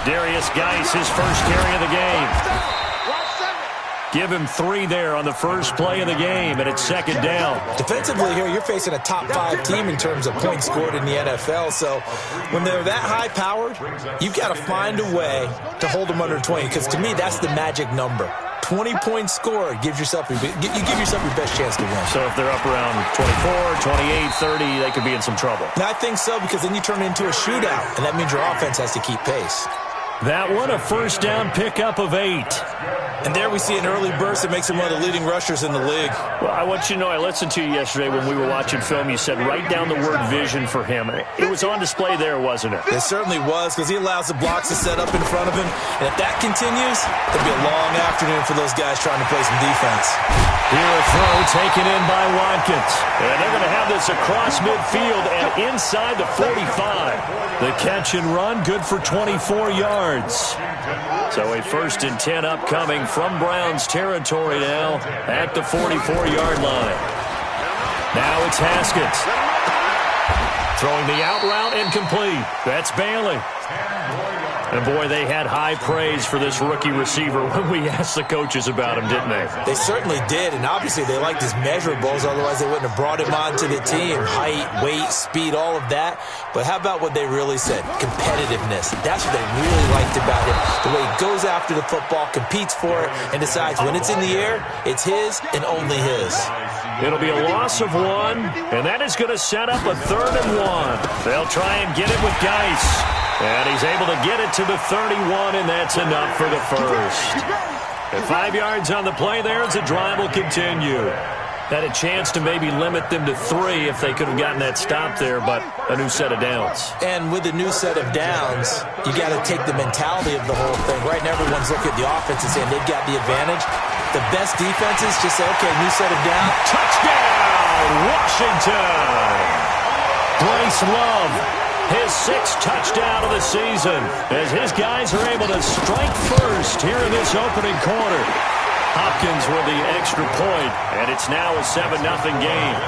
Darius Geis, his first carry of the game. Give him 3 there on the first play of the game, and it's second down. Defensively here, you're facing a top 5 team in terms of points scored in the NFL. So when they're that high-powered, you've got to find a way to hold them under 20, because to me, that's the magic number. 20 points scored gives yourself you give yourself your best chance to win. So if they're up around 24, 28, 30, they could be in some trouble. And I think so, because then you turn it into a shootout, and that means your offense has to keep pace. That one, a first down pickup of 8. And there we see an early burst that makes him one of the leading rushers in the league. Well, I want you to know, I listened to you yesterday when we were watching film. You said write down the word vision for him. It was on display there, wasn't it? It certainly was, because he allows the blocks to set up in front of him. And if that continues, it'll be a long afternoon for those guys trying to play some defense. Here a throw taken in by Watkins. And they're going to have this across midfield and inside the 45. The catch and run, good for 24 yards. So a 1st and 10 upcoming from Browns territory now at the 44-yard line. Now it's Haskins. Throwing the out route incomplete. That's Bailey. And, boy, they had high praise for this rookie receiver when we asked the coaches about him, didn't they? They certainly did, and obviously they liked his measurables. Otherwise, they wouldn't have brought him onto the team. Height, weight, speed, all of that. But how about what they really said? Competitiveness. That's what they really liked about him. The way he goes after the football, competes for it, and decides when it's in the air, it's his and only his. It'll be a loss of 1, and that is going to set up a 3rd and 1. They'll try and get it with Geis. And he's able to get it to the 31, and that's enough for the first. At 5 yards on the play there as the drive will continue. Had a chance to maybe limit them to 3 if they could have gotten that stop there, but a new set of downs. And with a new set of downs, you got to take the mentality of the whole thing. Right now, everyone's looking at the offense and saying they've got the advantage. The best defenses just say, okay, new set of downs. Touchdown, Washington! Bryce Love, his 6th touchdown of the season, as his guys are able to strike first here in this opening quarter. Hopkins with the extra point, and it's now a 7-0 game.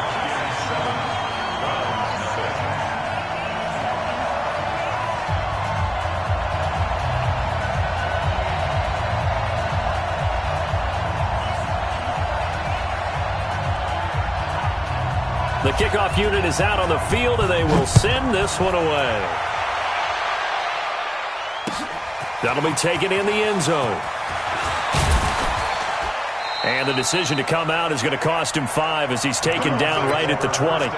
The kickoff unit is out on the field, and they will send this one away. That'll be taken in the end zone. And the decision to come out is going to cost him 5 as he's taken down right at the 20.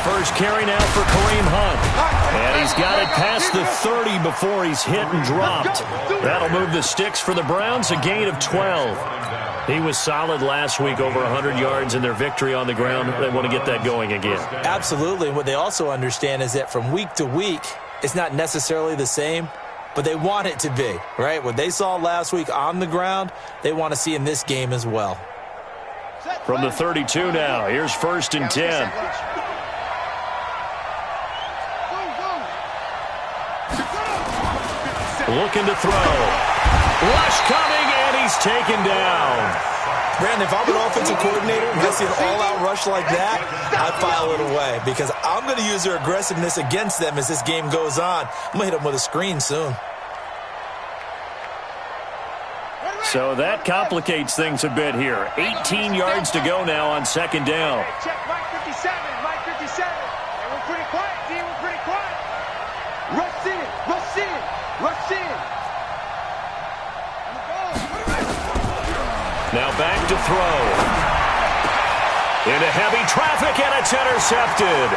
First carry now for Kareem Hunt. And he's got it past the 30 before he's hit and dropped. That'll move the sticks for the Browns, a gain of 12. He was solid last week, over 100 yards in their victory on the ground. They want to get that going again. Absolutely. What they also understand is that from week to week, it's not necessarily the same, but they want it to be, right? What they saw last week on the ground, they want to see in this game as well. From the 32 now, here's 1st and 10. Looking to throw. Rush coming, and he's taken down. Brandon, if I'm an offensive coordinator and I see an all-out rush like that, I file it away because I'm going to use their aggressiveness against them as this game goes on. I'm going to hit them with a screen soon. So that complicates things a bit here. 18 yards to go now on 2nd down. Check Mike 57, Mike 57. And we're pretty quiet, D. We're pretty quiet. Rush in, rush in, rush in. Now back to throw. Into heavy traffic, and it's intercepted.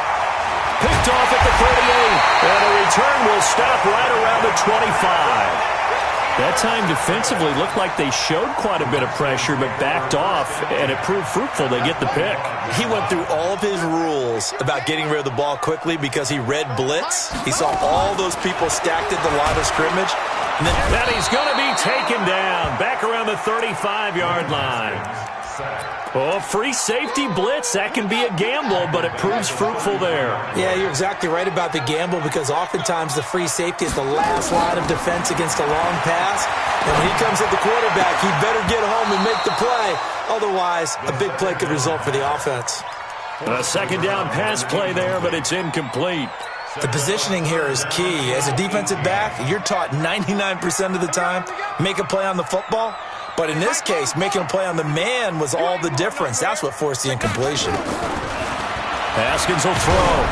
Picked off at the 38, and a return will stop right around the 25. That time defensively looked like they showed quite a bit of pressure but backed off, and it proved fruitful. They get the pick. He went through all of his rules about getting rid of the ball quickly because he read blitz. He saw all those people stacked at the line of scrimmage. And he's going to be taken down back around the 35-yard line. Oh, free safety blitz. That can be a gamble, but it proves fruitful there. Yeah, you're exactly right about the gamble because oftentimes the free safety is the last line of defense against a long pass. And when he comes at the quarterback, he better get home and make the play. Otherwise, a big play could result for the offense. A second down pass play there, but it's incomplete. The positioning here is key. As a defensive back, you're taught 99% of the time, make a play on the football. But in this case, making a play on the man was all the difference. That's what forced the incompletion. Haskins will throw.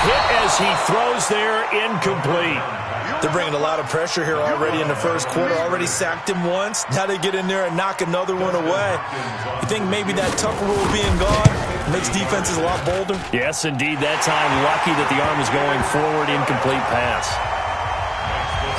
Hit as he throws there, incomplete. They're bringing a lot of pressure here already in the first quarter. Already sacked him once. Now they get in there and knock another one away. You think maybe that Tucker rule being gone makes defenses a lot bolder? Yes, indeed. That time, lucky that the arm was going forward, incomplete pass.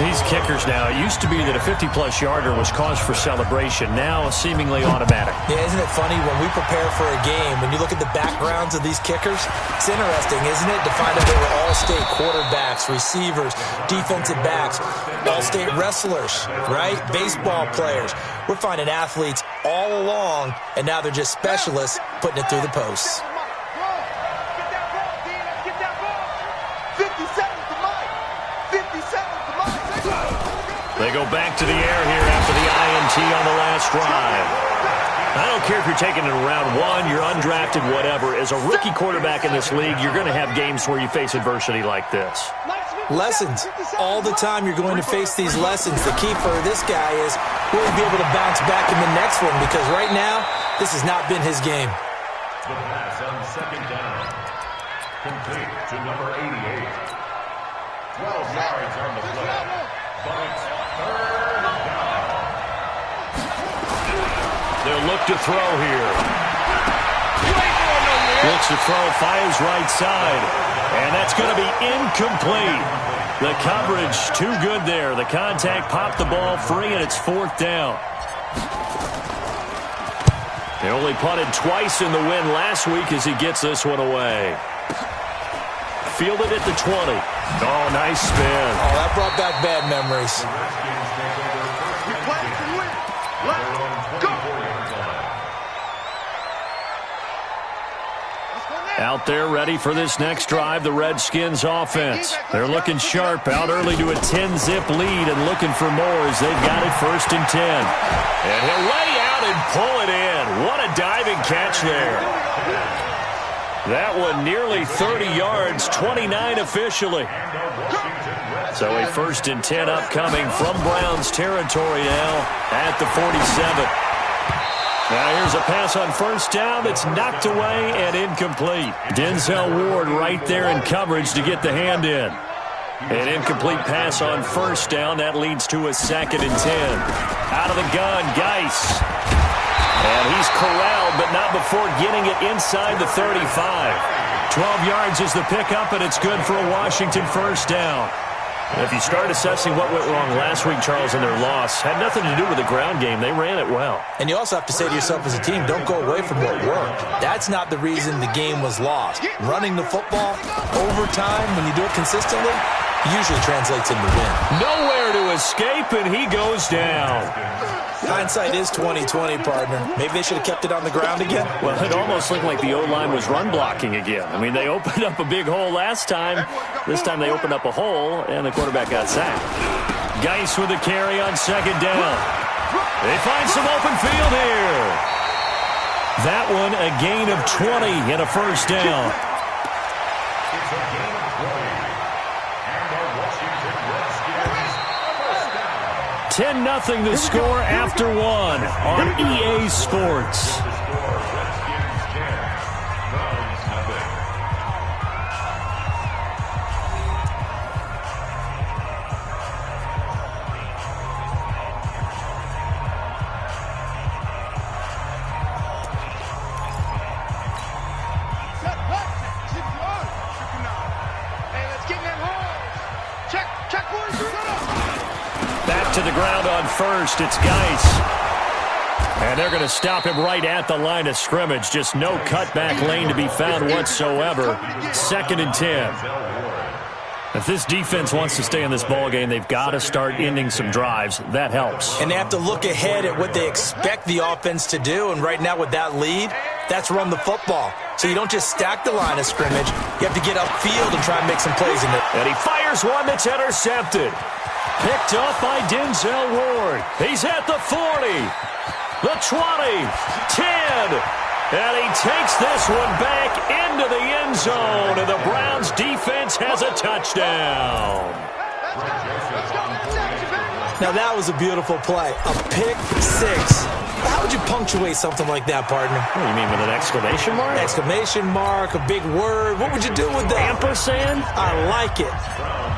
These kickers now, it used to be that a 50-plus yarder was cause for celebration. Now, seemingly automatic. Yeah, isn't it funny when we prepare for a game, when you look at the backgrounds of these kickers, it's interesting, isn't it, to find out they were all-state quarterbacks, receivers, defensive backs, all-state wrestlers, right? Baseball players. We're finding athletes all along, and now they're just specialists putting it through the posts. They go back to the air here after the INT on the last drive. I don't care if you're taking it in round one, you're undrafted, whatever. As a rookie quarterback in this league, you're going to have games where you face adversity like this. Lessons. All the time you're going to face these lessons. The key for this guy is will he be able to bounce back in the next one? Because right now, this has not been his game. The pass on second down. Complete to number 88. 12 yards on the play. But it's third down. They'll look to throw here. Looks to throw, fires right side. And that's going to be incomplete. The coverage too good there. The contact popped the ball free, and it's fourth down. They only punted twice in the win last week as he gets this one away. Fielded at the 20. Oh, nice spin. Oh, that brought back bad memories. Out there ready for this next drive, the Redskins offense. They're looking sharp, out early to a 10-zip lead and looking for more as they've got it 1st and 10. And he'll lay out and pull it in. What a diving catch there. That one nearly 30 yards, 29 officially. So a 1st and 10 upcoming from Browns territory now at the 47. Now here's a pass on 1st down that's knocked away and incomplete. Denzel Ward right there in coverage to get the hand in. An incomplete pass on 1st down. That leads to a 2nd and 10. Out of the gun, Geis. And he's corralled, but not before getting it inside the 35. 12 yards is the pickup, and it's good for a Washington 1st down. And if you start assessing what went wrong last week, Charles, in their loss, had nothing to do with the ground game. They ran it well. And you also have to say to yourself as a team, don't go away from what worked. That's not the reason the game was lost. Running the football, overtime, when you do it consistently, usually translates into win. Nowhere to escape, and he goes down. Hindsight is 20/20, partner. Maybe they should have kept it on the ground again. Well, it almost looked like the O-line was run blocking again. I mean, they opened up a big hole last time. This time they opened up a hole, and the quarterback got sacked. Geis with a carry on 2nd down. They find some open field here. That one a gain of 20 and a 1st down. 10-0 the score after one on EA Sports. To to the ground on first. It's Geis. And they're going to stop him right at the line of scrimmage. Just no cutback lane to be found whatsoever. 2nd and 10. If this defense wants to stay in this ballgame, they've got to start ending some drives. That helps. And they have to look ahead at what they expect the offense to do. And right now with that lead, that's run the football. So you don't just stack the line of scrimmage. You have to get upfield and try and make some plays in it. And he fires one that's intercepted. Picked up by Denzel Ward. He's at the 40. The 20, 10, and he takes this one back into the end zone, and the Browns defense has a touchdown. Now that was a beautiful play, a pick six. How would you punctuate something like that, partner? What do you mean, with an exclamation mark? Exclamation mark, a big word. What would you do with that? Ampersand? I like it.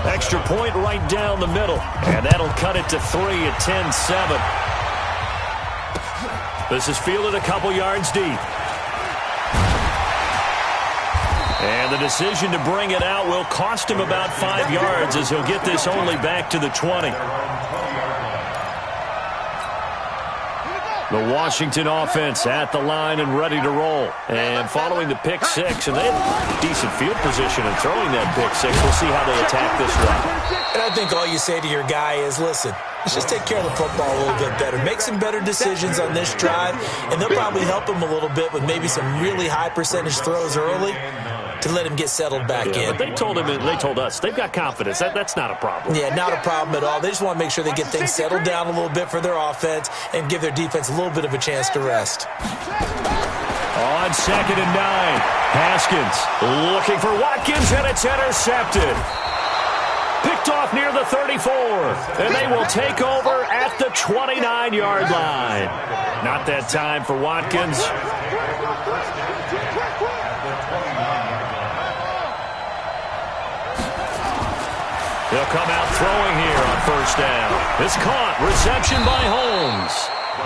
Extra point right down the middle, and that'll cut it to 3 at 10-7. This is fielded a couple yards deep. And the decision to bring it out will cost him about 5 yards as he'll get this only back to the 20. The Washington offense at the line and ready to roll. And following the pick six, and they have decent field position in throwing that pick six. We'll see how they attack this one. And I think all you say to your guy is, listen, let's just take care of the football a little bit better. Make some better decisions on this drive, and they'll probably help him a little bit with maybe some really high percentage throws early to let him get settled back in. But they told him, and they told us, they've got confidence. That's not a problem. Yeah, not a problem at all. They just want to make sure they get things settled down a little bit for their offense and give their defense a little bit of a chance to rest. On 2nd and 9, Haskins looking for Watkins, and it's intercepted. Picked off near the 34, and they will take over at the 29-yard line. Not that time for Watkins. He'll come out throwing here on 1st down. It's caught. Reception by Holmes.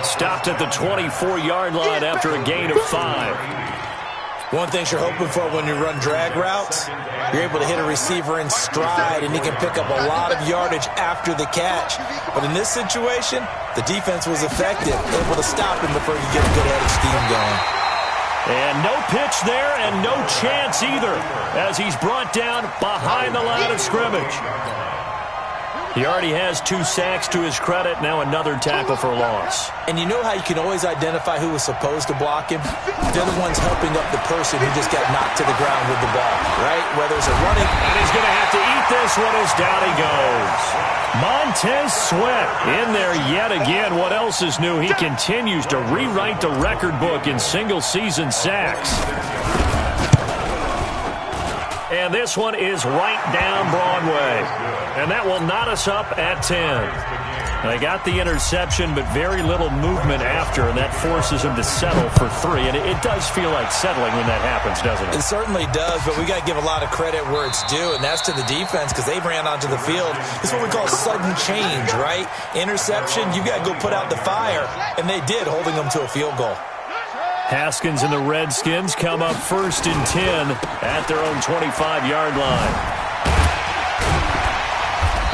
Stopped at the 24-yard line after a gain of 5. One thing you're hoping for when you run drag routes, you're able to hit a receiver in stride, and he can pick up a lot of yardage after the catch. But in this situation, the defense was effective, able to stop him before you get a good head of steam going. And no pitch there, and no chance either, as he's brought down behind the line of scrimmage. He already has 2 sacks to his credit, now another tackle for loss. And you know how you can always identify who was supposed to block him? They're the ones helping up the person who just got knocked to the ground with the ball, right? Whether it's a running... And he's going to have to eat this one as down he goes. Montez Sweat in there yet again. What else is new? He continues to rewrite the record book in single-season sacks. And this one is right down Broadway. And that will knot us up at 10. They got the interception, but very little movement after, and that forces them to settle for 3. And it does feel like settling when that happens, doesn't it? It certainly does, but we got to give a lot of credit where it's due, and that's to the defense because they ran onto the field. It's what we call sudden change, right? Interception, you got to go put out the fire, and they did, holding them to a field goal. Haskins and the Redskins come up 1st and 10 at their own 25-yard line.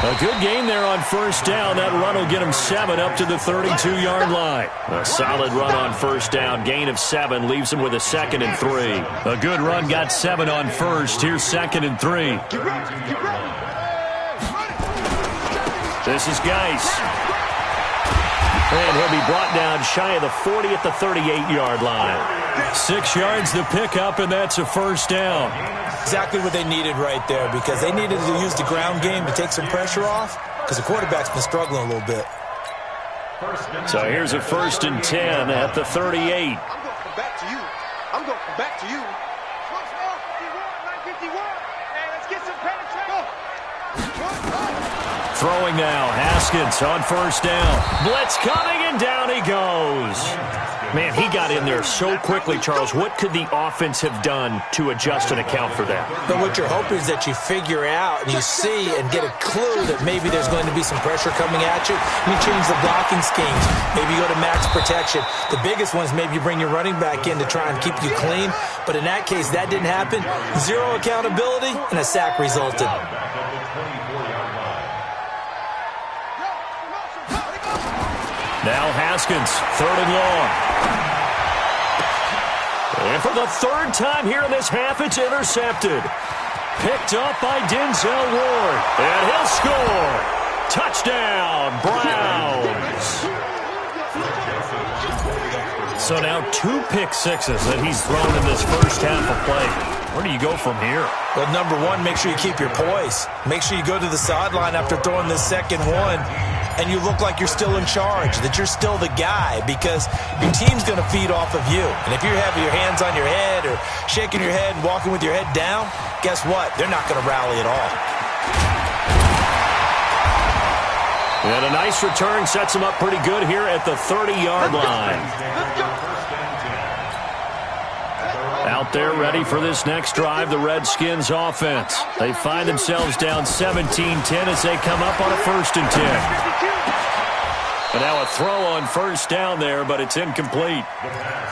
A good game there on 1st down. That run will get him 7 up to the 32-yard line. A solid run on 1st down. Gain of 7 leaves him with a 2nd and 3. A good run got 7 on 1st. Here's 2nd and 3. This is Geis. And he'll be brought down shy of the 40 at the 38-yard line. 6 yards the pickup, and that's a 1st down. Exactly what they needed right there because they needed to use the ground game to take some pressure off because the quarterback's been struggling a little bit. So here's a 1st and 10 at the 38. I'm going to come back to you. I'm going to come back to you. 951, and let's get some penetration. Throwing now, Haskins on 1st down. Blitz coming, and down he goes. Man, he got in there so quickly, Charles. What could the offense have done to adjust and account for that? But what you're hoping is that you figure out and you see and get a clue that maybe there's going to be some pressure coming at you. You change the blocking schemes. Maybe you go to max protection. The biggest one is maybe you bring your running back in to try and keep you clean. But in that case, that didn't happen. 0 accountability, and a sack resulted. Now Haskins, 3rd and long. And for the 3rd time here in this half, it's intercepted. Picked up by Denzel Ward. And he'll score. Touchdown, Browns. So now 2 pick sixes that he's thrown in this first half of play. Where do you go from here? Well, number one, make sure you keep your poise. Make sure you go to the sideline after throwing this second one, and you look like you're still in charge, that you're still the guy, because your team's going to feed off of you. And if you're having your hands on your head or shaking your head and walking with your head down, guess what? They're not going to rally at all. And a nice return sets him up pretty good here at the 30-yard line. Out there ready for this next drive, the Redskins offense. They find themselves down 17-10 as they come up on a 1st and 10. And now a throw on 1st down there, but it's incomplete.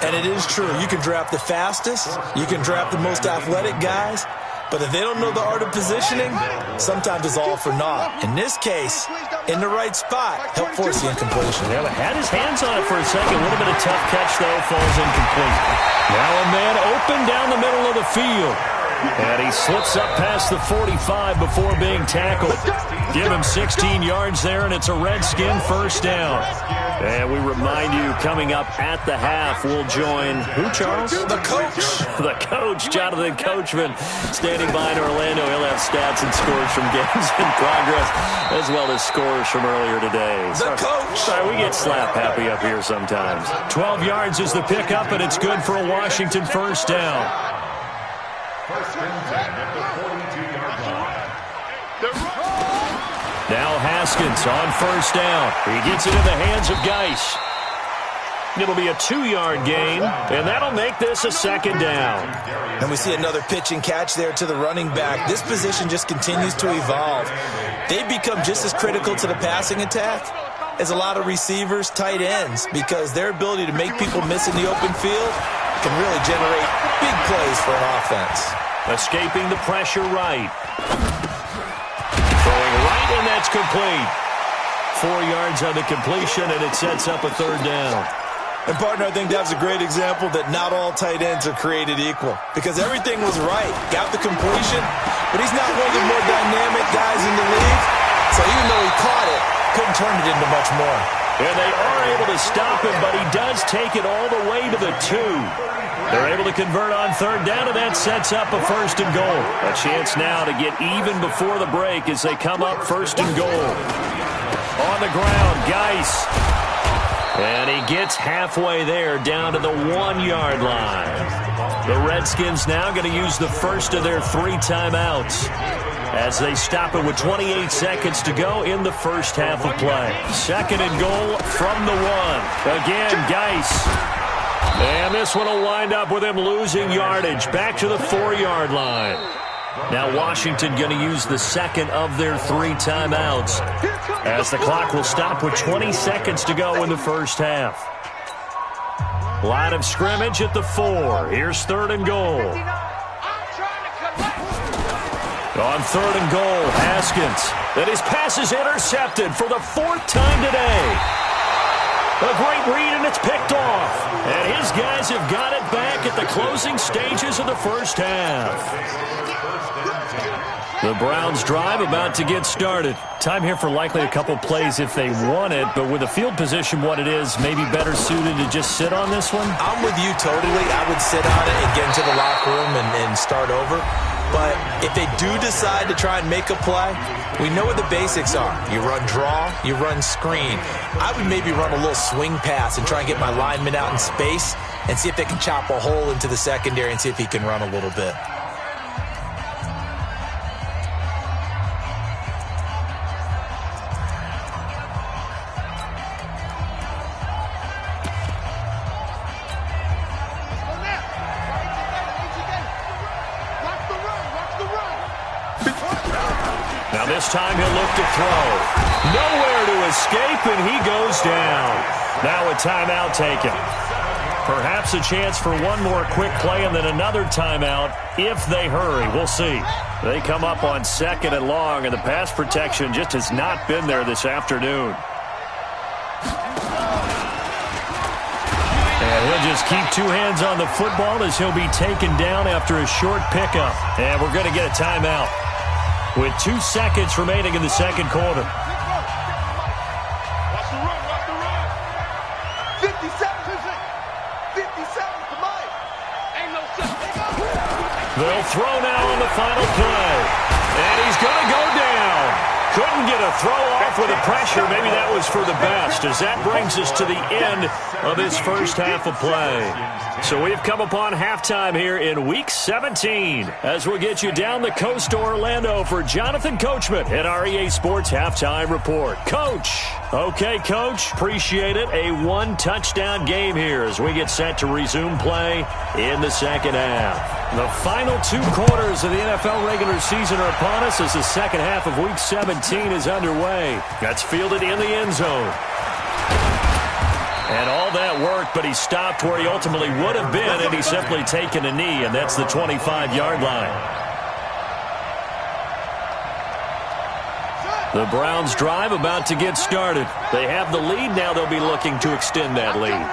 And it is true. You can draft the fastest. You can draft the most athletic guys. But if they don't know the art of positioning, sometimes it's all for naught. In this case, in the right spot, help force the incompletion. Yeah, but had his hands on it for a second. A little bit of tough catch, though, falls incomplete. Now a man open down the middle of the field. And he slips up past the 45 before being tackled. Give him 16 yards there, and it's a Redskin 1st down. And we remind you, coming up at the half, we'll join who, Charles? The coach. The coach, Jonathan Coachman, standing by in Orlando. He'll have stats and scores from games in progress, as well as scores from earlier today. The coach. Sorry, we get slap happy up here sometimes. 12 yards is the pickup, and it's good for a Washington 1st down. 1st and 10 at the 42-yard line. Now Haskins on 1st down. He gets it in the hands of Geis. It'll be a 2-yard gain, and that'll make this a 2nd down. And we see another pitch and catch there to the running back. This position just continues to evolve. They become just as critical to the passing attack as a lot of receivers, tight ends, because their ability to make people miss in the open field can really generate big plays for an offense. Escaping the pressure right. Throwing right, and that's complete. 4 yards on the completion, and it sets up a 3rd down. And, partner, I think that's a great example that not all tight ends are created equal, because everything was right. Got the completion, but he's not one of the more dynamic guys in the league. So even though he caught it, couldn't turn it into much more. And they are able to stop him, but he does take it all the way to the 2. They're able to convert on 3rd down, and that sets up a 1st and goal. A chance now to get even before the break as they come up 1st and goal. On the ground, Geis. And he gets halfway there, down to the 1-yard line. The Redskins now going to use the first of their 3 timeouts as they stop it with 28 seconds to go in the first half of play. 2nd and goal from the 1. Again, Geis. And this one will wind up with him losing yardage back to the 4-yard line. Now Washington going to use the 2nd of their 3 timeouts as the clock will stop with 20 seconds to go in the first half. Line of scrimmage at the 4. Here's 3rd and goal. On 3rd and goal, Haskins. Then his pass is intercepted for the 4th time today. A great read, and it's picked off. And his guys have got it back at the closing stages of the first half. The Browns drive about to get started. Time here for likely a couple plays if they want it, but with the field position what it is, maybe better suited to just sit on this one? I'm with you totally. I would sit on it and get into the locker room and start over. But if they do decide to try and make a play, we know what the basics are. You run draw, you run screen. I would maybe run a little swing pass and try and get my lineman out in space and see if they can chop a hole into the secondary and see if he can run a little bit. Now this time he'll look to throw. Nowhere to escape, and he goes down. Now a timeout taken. Perhaps a chance for one more quick play and then another timeout if they hurry. We'll see. They come up on 2nd and long, and the pass protection just has not been there this afternoon. And he'll just keep two hands on the football as he'll be taken down after a short pickup. And we're going to get a timeout with 2 seconds remaining in the second quarter. Watch the run, watch the run. 57, come on. Ain't no shot. They'll throw now on the final play. And he's going to go down. Couldn't get a throw off with the pressure. Maybe that was for the best, as that brings us to the end of this first half of play. So we've come upon halftime here in Week 17 as we'll get you down the coast to Orlando for Jonathan Coachman at our EA Sports Halftime Report. Coach. Okay, Coach. Appreciate it. A one-touchdown game here as we get set to resume play in the second half. The final 2 quarters of the NFL regular season are upon us as the second half of Week 17 is underway. That's fielded in the end zone. And all that worked, but he stopped where he ultimately would have been, and he's simply taken a knee, and that's the 25-yard line. The Browns' drive about to get started. They have the lead. Now they'll be looking to extend that lead.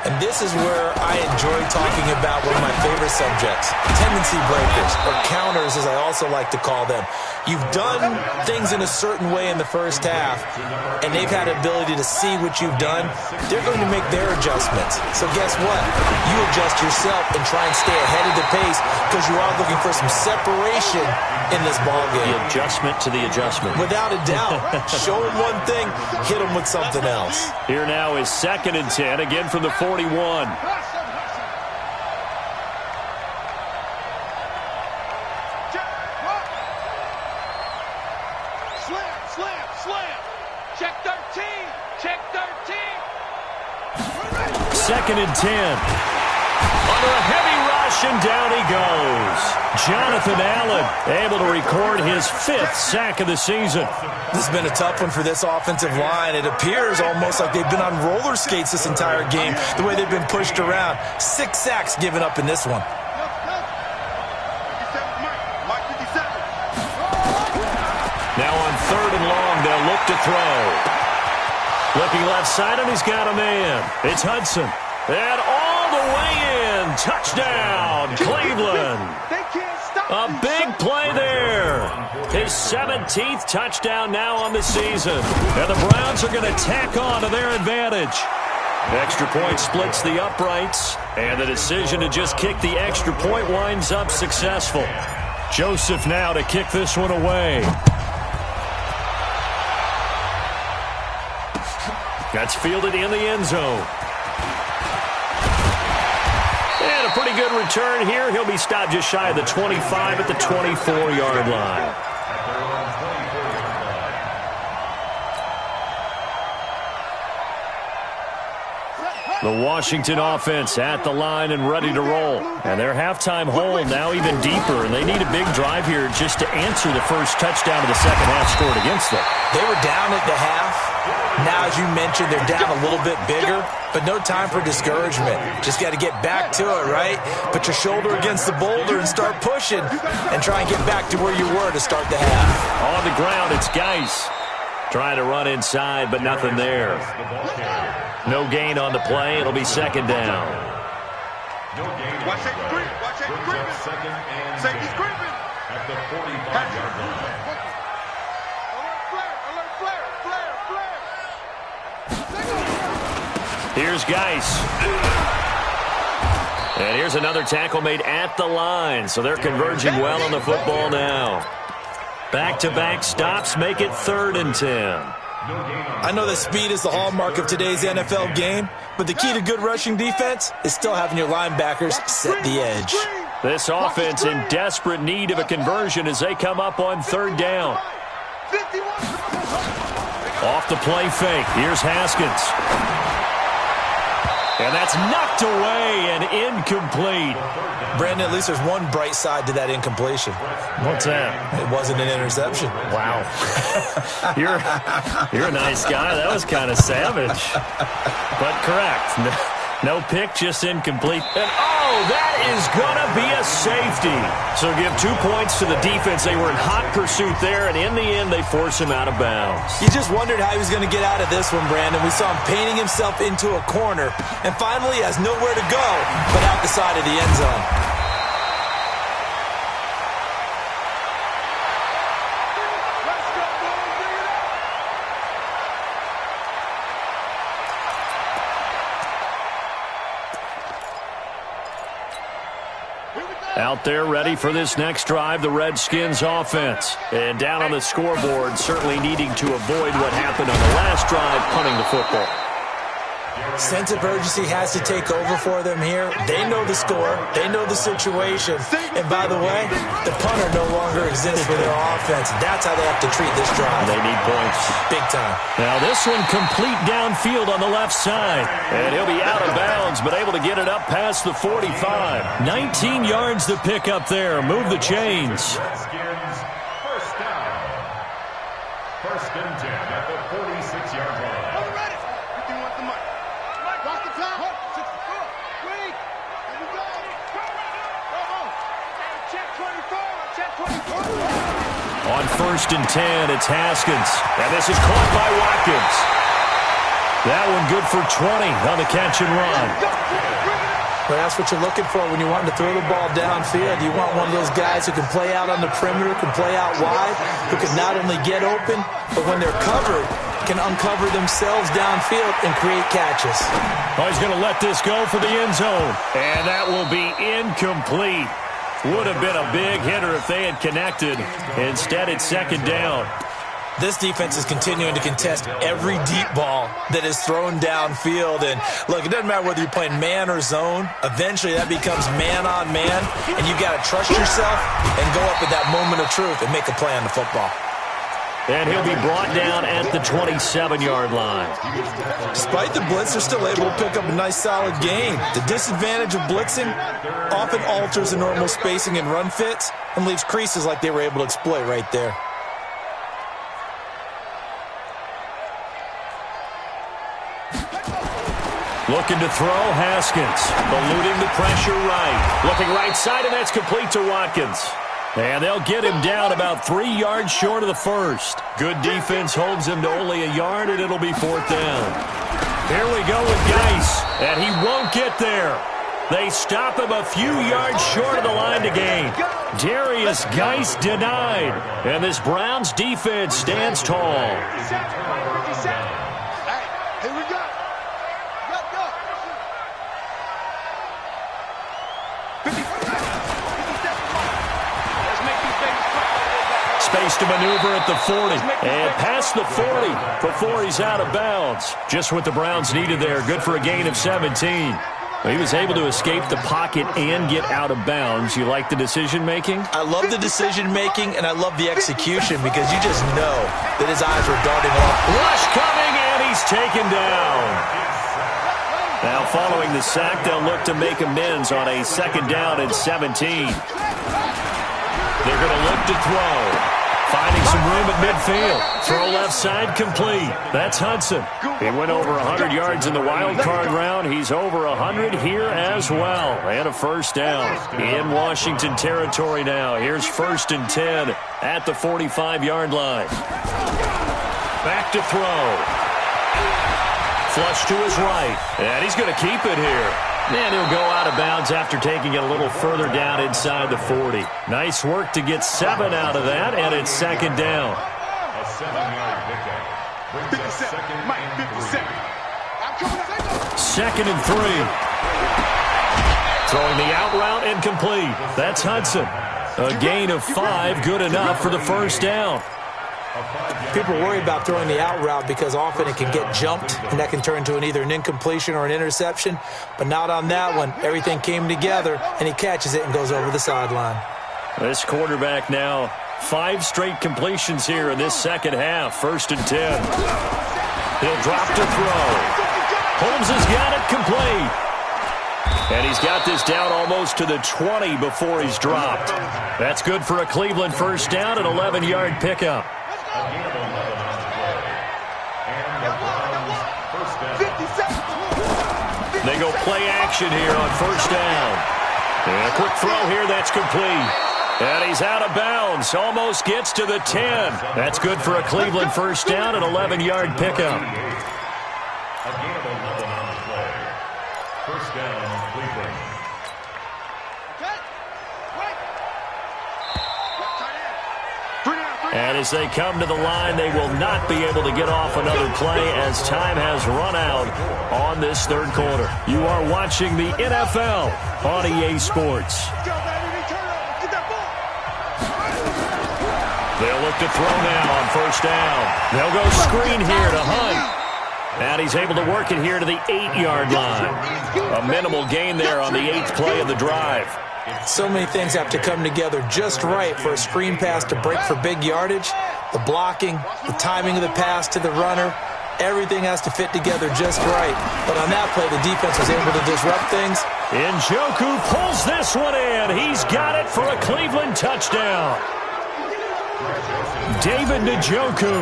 And this is where I enjoy talking about one of my favorite subjects, tendency breakers, or counters as I also like to call them. You've done things in a certain way in the first half, and they've had the ability to see what you've done. They're going to make their adjustments. So guess what? You adjust yourself and try and stay ahead of the pace because you are looking for some separation in this ballgame. The adjustment to the adjustment. Without a doubt. Show them one thing, hit them with something else. Here now is 2nd and 10, again from the 41. Slam. Check 13. 2nd and 10. Under a heavy rush, and down he goes. Jonathan Allen able to record his 5th sack of the season. This has been a tough one for this offensive line. It appears almost like they've been on roller skates this entire game, the way they've been pushed around. 6 sacks given up in this one. Now on 3rd and long, they'll look to throw. Looking left side, and he's got a man. It's Hudson. And all the way in. Touchdown, Cleveland. A big play there. His 17th touchdown now on the season. And the Browns are going to tack on to their advantage. Extra point splits the uprights. And the decision to just kick the extra point winds up successful. Joseph now to kick this one away. That's fielded in the end zone. And a pretty good return here. He'll be stopped just shy of the 25 at the 24-yard line. The Washington offense at the line and ready to roll. And their halftime hole now even deeper, and they need a big drive here just to answer the first touchdown of the second half scored against them. They were down at the half. Now, as you mentioned, they're down a little bit bigger, but no time for discouragement. Just got to get back to it, right? Put your shoulder against the boulder and start pushing and try and get back to where you were to start the half. On the ground, it's Geis trying to run inside, but nothing there. No gain on the play. It'll be 2nd down. Watch that creep. Safety's creeping. At the 45-yard line. Here's Geis. And here's another tackle made at the line. So they're converging well on the football now. Back-to-back stops make it 3rd and 10. I know that speed is the hallmark of today's NFL game, but the key to good rushing defense is still having your linebackers set the edge. This offense in desperate need of a conversion as they come up on 3rd down. Off the play fake. Here's Haskins. And that's knocked away and incomplete. Brandon, at least there's one bright side to that incompletion. What's that? It wasn't an interception. Wow. You're a nice guy. That was kind of savage. But correct. No pick, just incomplete. And, oh, that is going to be a safety. So give 2 points to the defense. They were in hot pursuit there, and in the end, they force him out of bounds. You just wondered how he was going to get out of this one, Brandon. We saw him painting himself into a corner, and finally has nowhere to go but out the side of the end zone. Out there ready for this next drive, the Redskins offense. And down on the scoreboard, certainly needing to avoid what happened on the last drive, punting the football. Sense of urgency has to take over for them here. They know the score. They know the situation. And by the way, the punter no longer exists for their offense. That's how they have to treat this drive. They need points. Big time. Now this one complete downfield on the left side. And he'll be out of bounds, but able to get it up past the 45. 19 yards to pick up there. Move the chains. Redskins, first down. First and 10 at the 46-yard line. On first and 10, it's Haskins. And this is caught by Watkins. That one good for 20 on the catch and run. Well, that's what you're looking for when you want to throw the ball downfield. You want one of those guys who can play out on the perimeter, can play out wide, who can not only get open, but when they're covered, can uncover themselves downfield and create catches. Oh, he's going to let this go for the end zone. And that will be incomplete. Would have been a big hitter if they had connected. Instead, it's second down. This defense is continuing to contest every deep ball that is thrown downfield. And, look, it doesn't matter whether you're playing man or zone. Eventually, that becomes man-on-man, and you've got to trust yourself and go up at that moment of truth and make a play on the football. And he'll be brought down at the 27-yard line. Despite the blitz, they're still able to pick up a nice, solid gain. The disadvantage of blitzing often alters the normal spacing and run fits and leaves creases like they were able to exploit right there. Looking to throw, Haskins. Eluding the pressure right. Looking right side, and that's complete to Watkins. And they'll get him down about 3 yards short of the first. Good defense holds him to only a yard, and it'll be fourth down. Here we go with Geis, and he won't get there. They stop him a few yards short of the line to gain. Darius Geis denied, and this Browns defense stands tall. Space to maneuver at the 40. And past the 40 before he's out of bounds. Just what the Browns needed there. Good for a gain of 17. He was able to escape the pocket and get out of bounds. You like the decision-making? I love the decision-making, and I love the execution because you just know that his eyes were darting off. Rush coming, and he's taken down. Now following the sack, they'll look to make amends on a second down and 17. They're going to look to throw. Finding some room at midfield. Throw left side complete. That's Hudson. He went over 100 yards in the wild card round. He's over 100 here as well. And a first down in Washington territory now. Here's first and 10 at the 45-yard line. Back to throw. Flush to his right. And he's going to keep it here. And he'll go out of bounds after taking it a little further down inside the 40. Nice work to get 7 out of that, and it's second down. A 7-yard pickup. Brings us second and 3. Second and 3. Throwing the out route incomplete. That's Hudson. A gain of 5, good enough for the first down. People worry about throwing the out route because often it can get jumped, and that can turn into either an incompletion or an interception. But not on that one. Everything came together, and he catches it and goes over the sideline. This quarterback now, 5 straight completions here in this second half. First and 10. He'll drop to throw. Holmes has got it complete. And he's got this down almost to the 20 before he's dropped. That's good for a Cleveland first down, an 11-yard pickup. They go play action here on first down. And a quick throw here, that's complete. And he's out of bounds. Almost gets to the 10. That's good for a Cleveland first down, an 11-yard pickup. A gain of 11 on the play. First down, Cleveland. And as they come to the line, they will not be able to get off another play as time has run out on this third quarter. You are watching the NFL on EA Sports. They'll look to throw now on first down. They'll go screen here to Hunt. And he's able to work it here to the 8-yard line. A minimal gain there on the 8th play of the drive. So many things have to come together just right for a screen pass to break for big yardage. The blocking, the timing of the pass to the runner, everything has to fit together just right. But on that play, the defense was able to disrupt things. Njoku pulls this one in. He's got it for a Cleveland touchdown. David Njoku,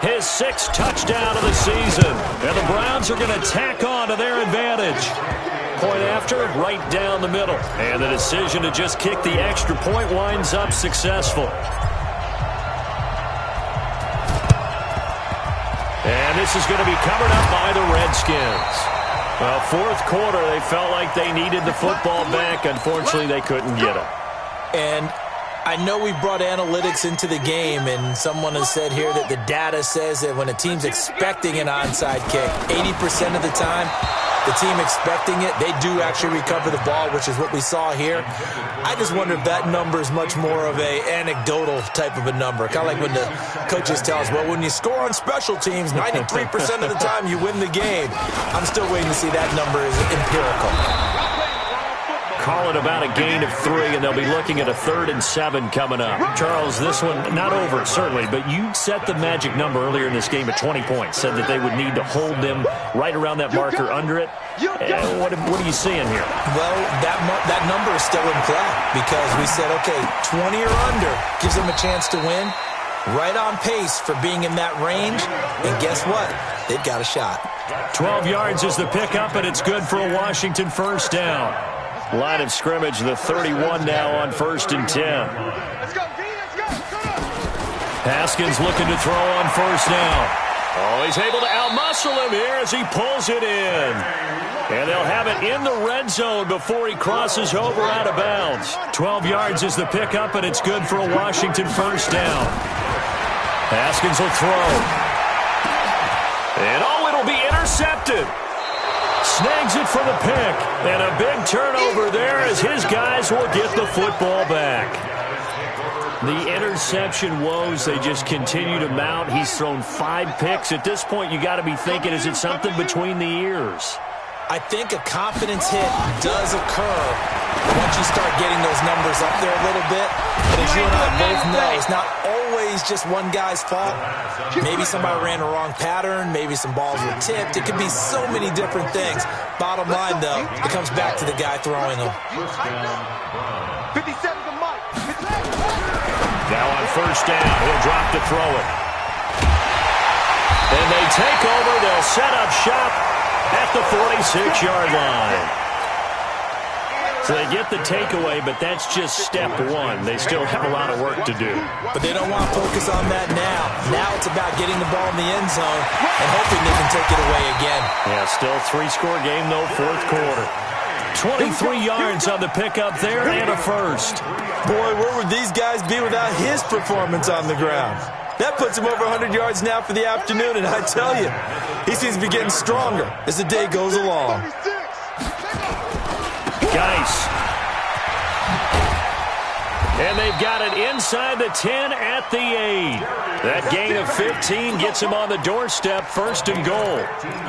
his 6th touchdown of the season. And the Browns are going to tack on to their advantage. Point after, right down the middle. And the decision to just kick the extra point winds up successful. And this is going to be covered up by the Redskins. Well, fourth quarter, they felt like they needed the football back. Unfortunately, they couldn't get it. And I know we brought analytics into the game, and someone has said here that the data says that when a team's expecting an onside kick, 80% of the time, the team expecting it, they do actually recover the ball, which is what we saw here. I just wonder if that number is much more of a anecdotal type of a number. Kind of like when the coaches tell us, well, when you score on special teams, 93% of the time you win the game. I'm still waiting to see that number is empirical. Call it about a gain of 3, and they'll be looking at a 3rd and 7 coming up. Charles, this one, not over, certainly, but you set the magic number earlier in this game at 20 points, said that they would need to hold them right around that marker under it. What are you seeing here? Well, that number is still in play because we said, okay, 20 or under gives them a chance to win. Right on pace for being in that range, and guess what? They've got a shot. 12 yards is the pickup, and it's good for a Washington first down. Line of scrimmage, the 31 now on 1st and 10. Let's go, D, let's go. Haskins looking to throw on first down. Oh, he's able to outmuscle him here as he pulls it in. And they'll have it in the red zone before he crosses over out of bounds. 12 yards is the pickup, and it's good for a Washington first down. Haskins will throw. And it'll be intercepted. Snags it for the pick, and a big turnover there as his guys will get the football back. The interception woes, they just continue to mount. He's thrown 5 picks. At this point, you got to be thinking, is it something between the ears? I think a confidence hit does occur once you start getting those numbers up there a little bit. But as you and I both know, it's not always just one guy's fault. Maybe somebody ran a wrong pattern. Maybe some balls were tipped. It could be so many different things. Bottom line, though, it comes back to the guy throwing them. 57 to Mike. Now on first down, he'll drop to throw it. And they take over. They'll set up shop at the 46-yard line. So they get the takeaway, but that's just step 1. They still have a lot of work to do. But they don't want to focus on that now. Now it's about getting the ball in the end zone and hoping they can take it away again. Yeah, still 3-score game, though, fourth quarter. 23 yards on the pickup there and a first. Boy, where would these guys be without his performance on the ground? That puts him over 100 yards now for the afternoon, and I tell you, he seems to be getting stronger as the day goes along. Geis. And they've got it inside the 10 at the 8. That gain of 15 gets him on the doorstep, 1st and goal.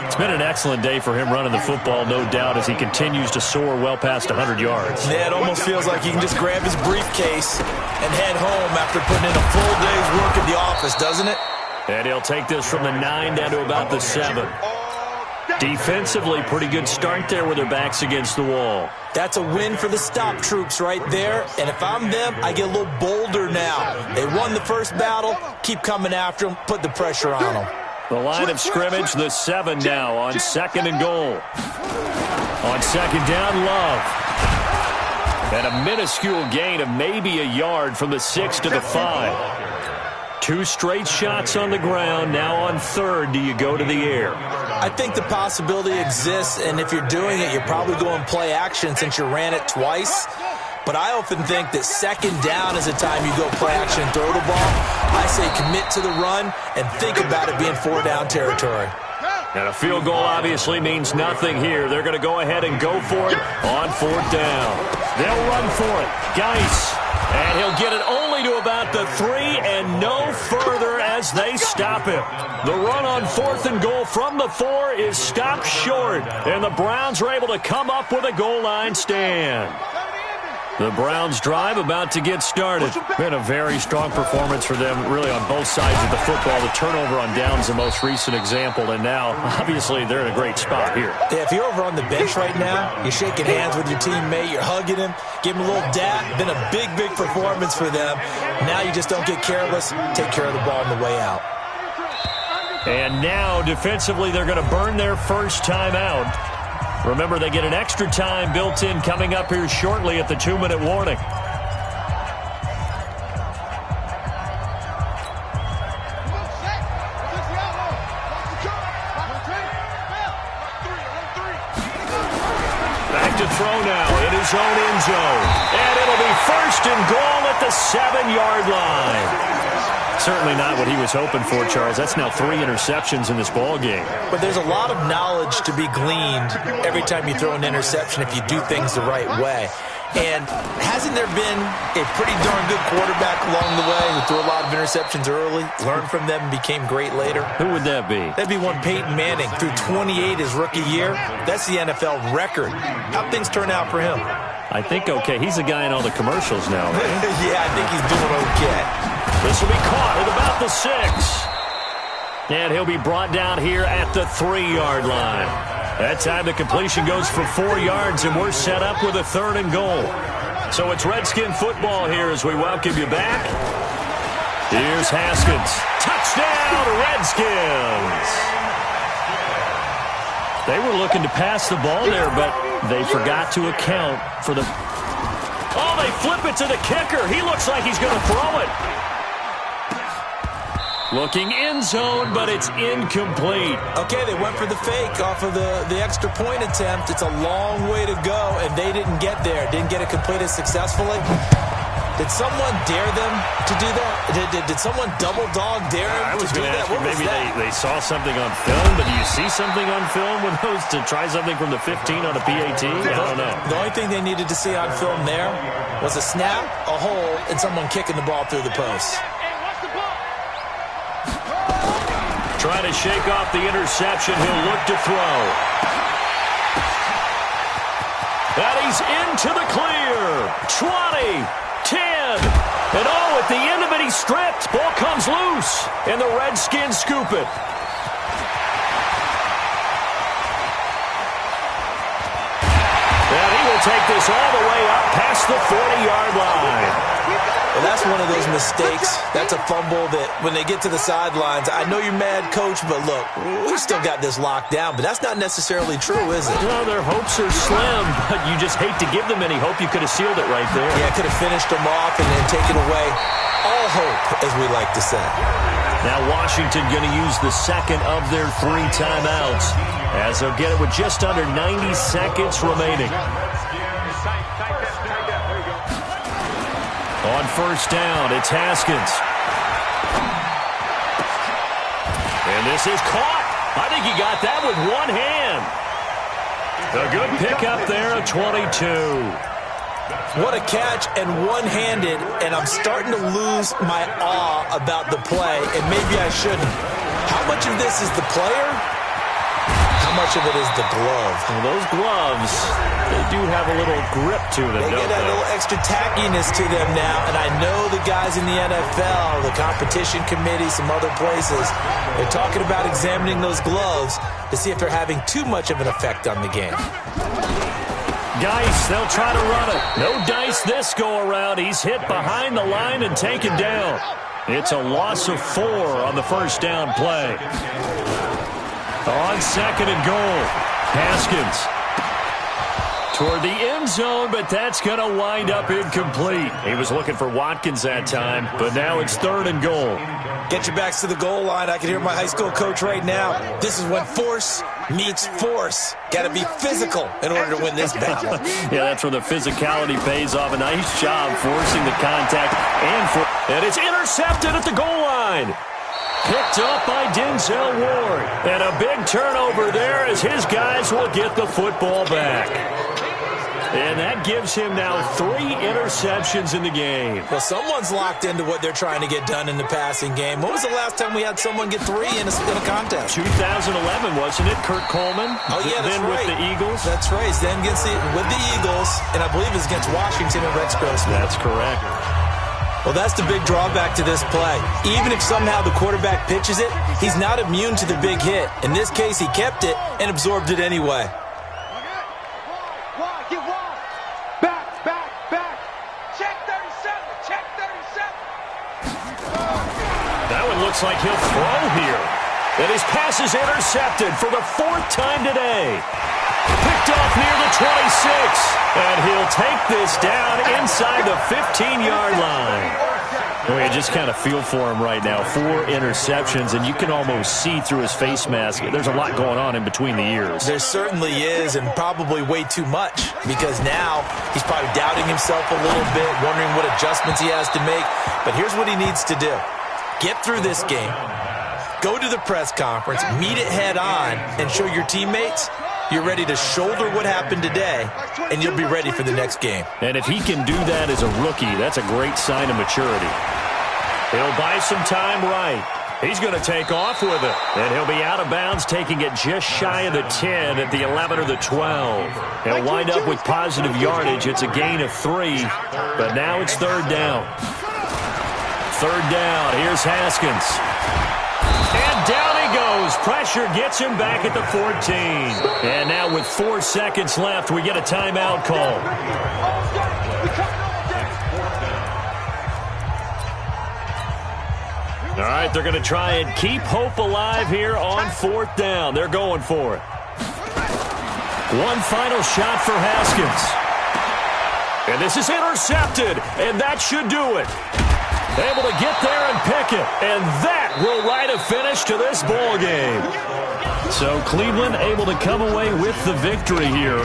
It's been an excellent day for him running the football, no doubt, as he continues to soar well past 100 yards. Yeah, it almost feels like he can just grab his briefcase and head home after putting in a full day's work at the office, doesn't it? And he'll take this from the 9 down to about the 7. Defensively, pretty good start there with their backs against the wall. That's a win for the stop troops right there. And if I'm them, I get a little bolder now. They won the first battle. Keep coming after them. Put the pressure on them. The line of scrimmage, the 7 now on 2nd and goal. On second down, Love. And a minuscule gain of maybe a yard from the 6 to the 5. 2 straight shots on the ground. Now on third, do you go to the air? I think the possibility exists, and if you're doing it, you're probably going play action since you ran it twice. But I often think that second down is the time you go play action and throw the ball. I say commit to the run and think about it being 4-down territory. And a field goal obviously means nothing here. They're going to go ahead and go for it on 4th down. They'll run for it. Geis. And he'll get it only to about the 3 and no further as they stop him. The run on 4th and goal from the 4 is stopped short. And the Browns are able to come up with a goal line stand. The Browns drive about to get started. Been a very strong performance for them, really, on both sides of the football. The turnover on downs, the most recent example, and now, obviously, they're in a great spot here. Yeah, if you're over on the bench right now, you're shaking hands with your teammate, you're hugging him, give him a little dap. Been a big, big performance for them. Now you just don't get careless. Take care of the ball on the way out. And now, defensively, they're going to burn their first time out. Remember, they get an extra time built in coming up here shortly at the 2-minute warning. Back to throw now in his own end zone. And it'll be 1st and goal at the 7-yard line. Certainly not what he was hoping for, Charles. That's now 3 interceptions in this ball game. But there's a lot of knowledge to be gleaned every time you throw an interception if you do things the right way. And hasn't there been a pretty darn good quarterback along the way who threw a lot of interceptions early, learned from them, and became great later? Who would that be? That'd be one Peyton Manning, threw 28 his rookie year. That's the NFL record. How'd things turn out for him? I think okay. He's the guy in all the commercials now, right? Yeah, I think he's doing okay. This will be caught at about the 6. And he'll be brought down here at the 3-yard line. That time the completion goes for 4 yards, and we're set up with a 3rd and goal. So it's Redskin football here as we welcome you back. Here's Haskins. Touchdown, Redskins! They were looking to pass the ball there, but they forgot to account for the... Oh, they flip it to the kicker. He looks like he's going to throw it. Looking end zone, but it's incomplete. Okay, they went for the fake off of the extra point attempt. It's a long way to go, and they didn't get there. Didn't get it completed successfully. Did someone dare them to do that? Did someone double dog dare them to do that? What was maybe that? they saw something on film, but do you see something on film with those to try something from the 15 on a PAT? I don't know. The only thing they needed to see on film there was a snap, a hole, and someone kicking the ball through the post. Trying to shake off the interception. He'll look to throw. And he's into the clear. 20, 10. And at the end of it, he's stripped. Ball comes loose. And the Redskins scoop it. And he will take this all the way up past the 40-yard line. Well, that's one of those mistakes. That's a fumble that when they get to the sidelines, I know you're mad, Coach, but look, we still got this locked down. But that's not necessarily true, is it? Well, their hopes are slim, but you just hate to give them any hope. You could have sealed it right there. Yeah, could have finished them off and then taken away all hope, as we like to say. Now Washington going to use the second of their 3 timeouts as they'll get it with just under 90 seconds remaining. On first down, it's Haskins. And this is caught. I think he got that with one hand. A good pickup there at 22. What a catch and one-handed, and I'm starting to lose my awe about the play, and maybe I shouldn't. How much of this is the player? How much of it is the glove? Well, those gloves, they do have a little grip to them, They don't get a little extra tackiness to them now, and I know the guys in the NFL, the competition committee, some other places, they're talking about examining those gloves to see if they're having too much of an effect on the game. Geis, they'll try to run it. No dice this go-around. He's hit behind the line and taken down. It's a loss of 4 on the first down play. On second and goal, Haskins. toward the end zone, but that's going to wind up incomplete. He was looking for Watkins that time, but now it's 3rd and goal. Get your backs to the goal line. I can hear my high school coach right now. This is when force meets force. Got to be physical in order to win this battle. Yeah, that's where the physicality pays off. A nice job forcing the contact. And it's intercepted at the goal line. Picked up by Denzel Ward. And a big turnover there as his guys will get the football back. And that gives him now 3 interceptions in the game. Well, someone's locked into what they're trying to get done in the passing game. When was the last time we had someone get 3 in a contest? 2011, wasn't it? Kurt Coleman? Oh, yeah, that's then right. with the Eagles? That's right. Then with the Eagles, and I believe it's against Washington and Rex Grossman. That's correct. Well, that's the big drawback to this play. Even if somehow the quarterback pitches it, he's not immune to the big hit. In this case, he kept it and absorbed it anyway. Looks like he'll throw here. And his pass is intercepted for the 4th time today. Picked off near the 26. And he'll take this down inside the 15-yard line. Well, you just kind of feel for him right now. 4 interceptions, and you can almost see through his face mask. There's a lot going on in between the ears. There certainly is, and probably way too much, because now he's probably doubting himself a little bit, wondering what adjustments he has to make. But here's what he needs to do. Get through this game, go to the press conference, meet it head on, and show your teammates you're ready to shoulder what happened today, and you'll be ready for the next game. And if he can do that as a rookie, that's a great sign of maturity. He'll buy some time right. He's going to take off with it, and he'll be out of bounds, taking it just shy of the 10 at the 11 or the 12. He'll wind up with positive yardage. It's a gain of 3, but now it's 3rd down. 3rd down. Here's Haskins. And down he goes. Pressure gets him back at the 14. And now with 4 seconds left, we get a timeout call. All right, they're going to try and keep hope alive here on 4th down. They're going for it. One final shot for Haskins. And this is intercepted, and that should do it. Able to get there and pick it. And that will write a finish to this ball game. So Cleveland able to come away with the victory here.